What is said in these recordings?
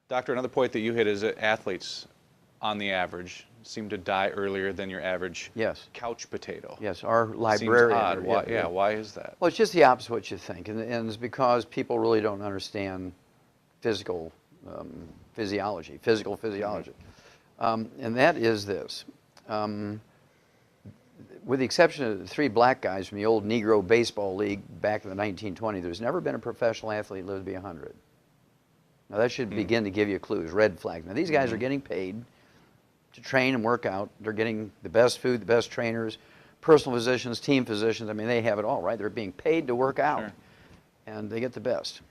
Doctor, another point that you hit is that athletes, on the average, seem to die earlier than your average Yes. couch potato. Yes, our Seems librarian. odd. Why, why is that? Well, it's just the opposite of what you think, and it's because people really don't understand physical physiology. And that is this. With the exception of the 3 black guys from the old Negro Baseball League back in the 1920s, there's never been a professional athlete lived to be 100. Now that should begin to give you clues, red flags. Now these guys are getting paid to train and work out. They're getting the best food, the best trainers, personal physicians, team physicians. I mean, they have it all, right? They're being paid to work out, and they get the best.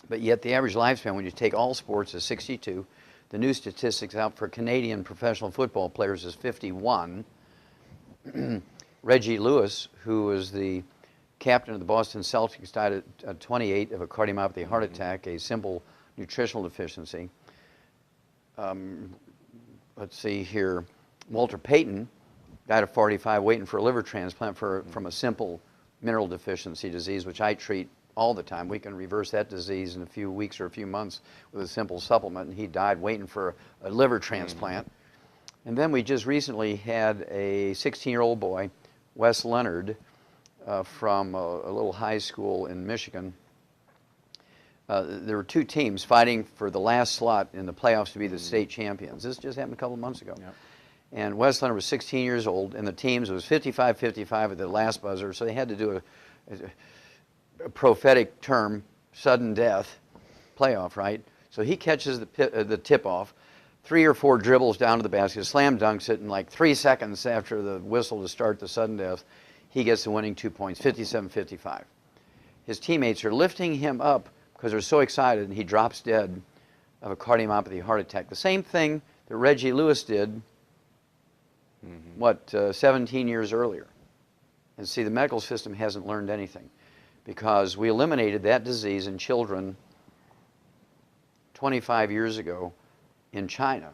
But yet the average lifespan, when you take all sports, is 62. The new statistics out for Canadian professional football players is 51. Reggie Lewis, who was the captain of the Boston Celtics, died at 28 of a cardiomyopathy heart attack, a simple nutritional deficiency. Let's see here. Walter Payton died at 45 waiting for a liver transplant from a simple mineral deficiency disease, which I treat all the time. We can reverse that disease in a few weeks or a few months with a simple supplement, and he died waiting for a liver transplant. And then we just recently had a 16-year-old boy, Wes Leonard, from a little high school in Michigan. There were 2 teams fighting for the last slot in the playoffs to be the state champions. This just happened a couple of months ago. Yep. And Wes Leonard was 16 years old, and the teams, it was 55-55 at the last buzzer, so they had to do a prophetic term, sudden death playoff, right? So he catches the tip-off, 3 or 4 dribbles down to the basket, slam dunks it in like 3 seconds after the whistle to start the sudden death. He gets the winning 2 points, 57-55. His teammates are lifting him up because they're so excited, and he drops dead of a cardiomyopathy heart attack. The same thing that Reggie Lewis did, 17 years earlier. And see, the medical system hasn't learned anything, because we eliminated that disease in children 25 years ago in China.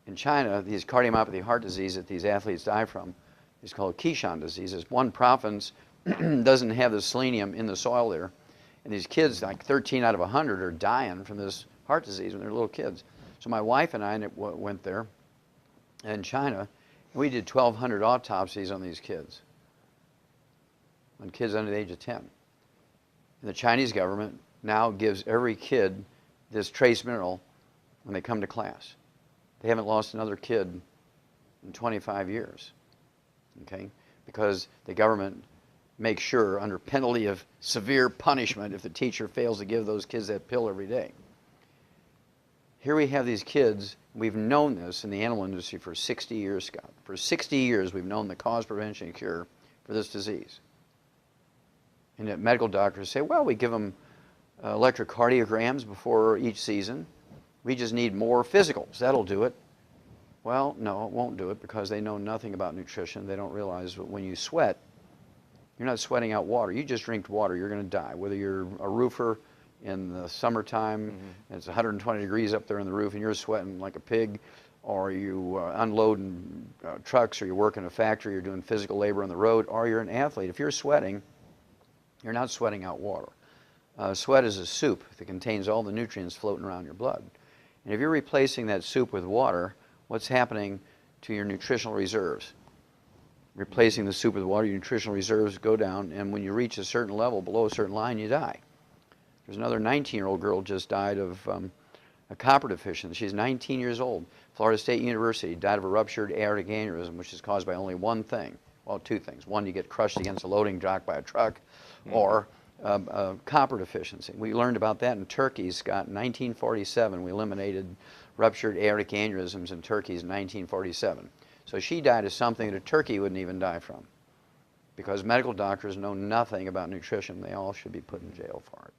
In China, these cardiomyopathy heart disease that these athletes die from is called Kishan disease. It's one province doesn't have the selenium in the soil there. And these kids, like 13 out of 100, are dying from this heart disease when they're little kids. So my wife and I went there in China, and we did 1,200 autopsies on these kids, on kids under the age of 10. And the Chinese government now gives every kid this trace mineral when they come to class. They haven't lost another kid in 25 years, okay? Because the government makes sure, under penalty of severe punishment, if the teacher fails to give those kids that pill every day. Here we have these kids. We've known this in the animal industry for 60 years, Scott. For 60 years, we've known the cause, prevention, and cure for this disease. And yet medical doctors say, well, we give them electrocardiograms before each season. We just need more physicals. That'll do it. Well, no, it won't do it, because they know nothing about nutrition. They don't realize that when you sweat, you're not sweating out water. You just drink water, you're going to die. Whether you're a roofer in the summertime and it's 120 degrees up there in the roof and you're sweating like a pig, or you unloading trucks, or you work in a factory, you're doing physical labor on the road, or you're an athlete. If you're sweating, you're not sweating out water. Sweat is a soup that contains all the nutrients floating around your blood. And if you're replacing that soup with water, what's happening to your nutritional reserves? Replacing the soup with water, your nutritional reserves go down, and when you reach a certain level, below a certain line, you die. There's another 19-year-old girl just died of a copper deficiency. She's 19 years old. Florida State University, died of a ruptured aortic aneurysm, which is caused by only one thing. Well, 2 things. One, you get crushed against a loading dock by a truck, or copper deficiency. We learned about that in turkeys, Scott. In 1947, we eliminated ruptured aortic aneurysms in turkeys in 1947. So she died of something that a turkey wouldn't even die from, because medical doctors know nothing about nutrition. They all should be put in jail for it.